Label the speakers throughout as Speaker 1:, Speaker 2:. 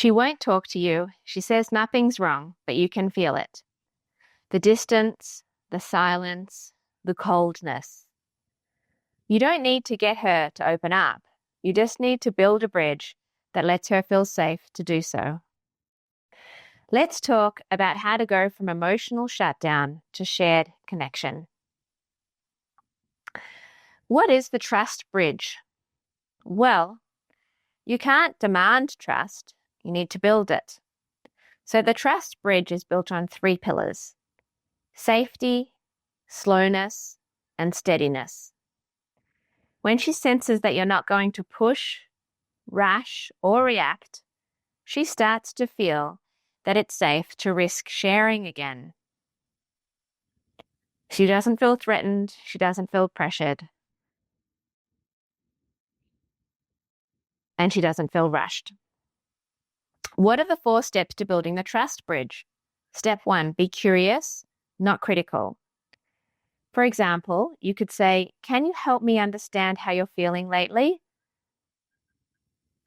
Speaker 1: She won't talk to you. She says nothing's wrong, but you can feel it. The distance, the silence, the coldness. You don't need to get her to open up. You just need to build a bridge that lets her feel safe to do so. Let's talk about how to go from emotional shutdown to shared connection. What is the trust bridge? Well, you can't demand trust. You need to build it. So the trust bridge is built on 3 pillars: safety, slowness, and steadiness. When she senses that you're not going to push, rush, or react, she starts to feel that it's safe to risk sharing again. She doesn't feel threatened. She doesn't feel pressured. And she doesn't feel rushed. What are the 4 steps to building the trust bridge? Step 1, be curious, not critical. For example, you could say, "Can you help me understand how you're feeling lately?"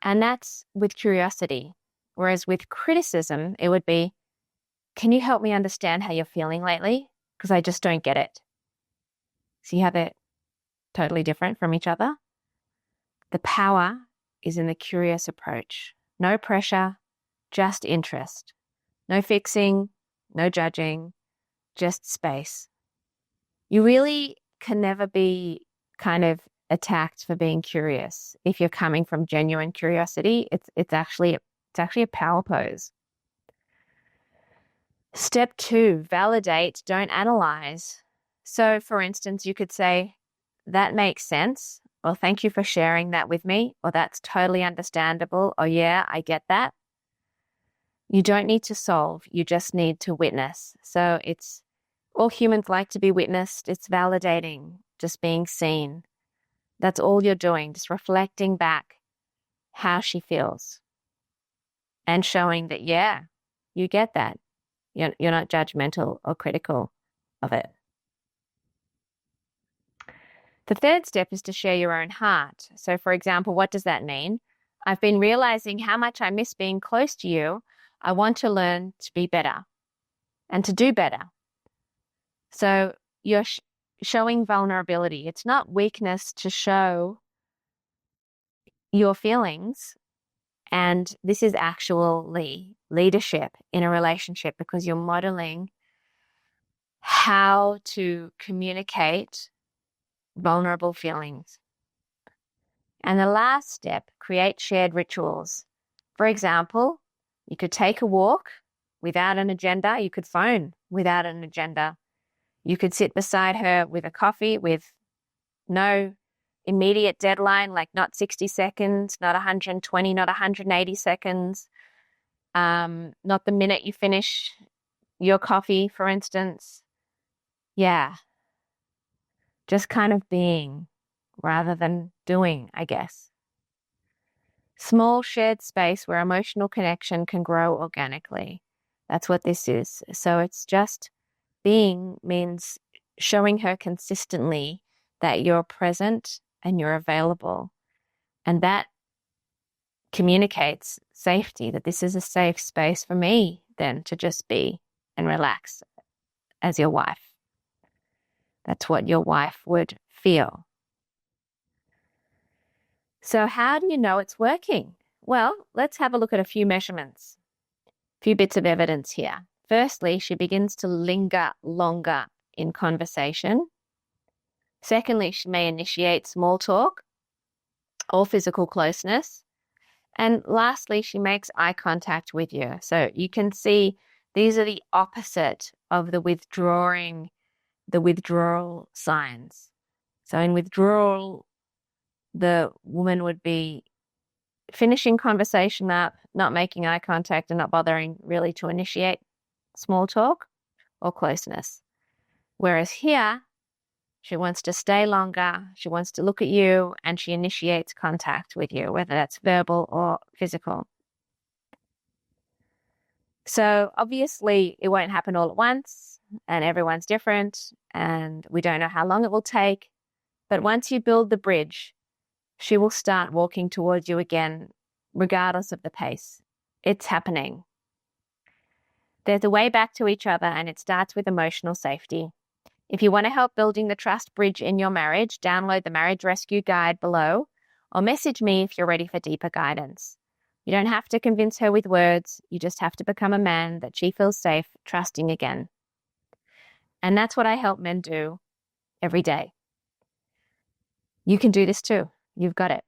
Speaker 1: And that's with curiosity. Whereas with criticism, it would be, "Can you help me understand how you're feeling lately? Because I just don't get it." See how they're totally different from each other? The power is in the curious approach. No pressure, just interest. No fixing, no judging, just space. You really can never be kind of attacked for being curious. If you're coming from genuine curiosity, it's actually a power pose. Step 2, validate, don't analyze. So for instance, you could say, "That makes sense," or "Thank you for sharing that with me," or "That's totally understandable," or "Yeah, I get that." You don't need to solve, you just need to witness. So all humans like to be witnessed. It's validating, just being seen. That's all you're doing, just reflecting back how she feels and showing that, yeah, you get that. You're not judgmental or critical of it. The 3rd step is to share your own heart. So for example, what does that mean? "I've been realizing how much I miss being close to you. I want to learn to be better and to do better." So you're showing vulnerability. It's not weakness to show your feelings. And this is actually leadership in a relationship, because you're modeling how to communicate vulnerable feelings. And the last step, create shared rituals. For example, you could take a walk without an agenda. You could phone without an agenda. You could sit beside her with a coffee with no immediate deadline, like not 60 seconds, not 120, not 180 seconds, not the minute you finish your coffee, for instance. Yeah. Just kind of being rather than doing, I guess. Small shared space where emotional connection can grow organically. That's what this is. So it's just being means showing her consistently that you're present and you're available. And that communicates safety, that this is a safe space for me then to just be and relax as your wife. That's what your wife would feel. So how do you know it's working? Well, let's have a look at a few measurements, a few bits of evidence here. Firstly, she begins to linger longer in conversation. Secondly, she may initiate small talk or physical closeness. And lastly, she makes eye contact with you. So you can see these are the opposite of the withdrawal signs. So in withdrawal, the woman would be finishing conversation up, not making eye contact, and not bothering really to initiate small talk or closeness. Whereas here, she wants to stay longer, she wants to look at you, and she initiates contact with you, whether that's verbal or physical. So obviously it won't happen all at once, and everyone's different, and we don't know how long it will take. But once you build the bridge, she will start walking towards you again, regardless of the pace. It's happening. There's a way back to each other, and it starts with emotional safety. If you want to help building the trust bridge in your marriage, download the Marriage Rescue Guide below or message me if you're ready for deeper guidance. You don't have to convince her with words. You just have to become a man that she feels safe trusting again. And that's what I help men do every day. You can do this too. You've got it.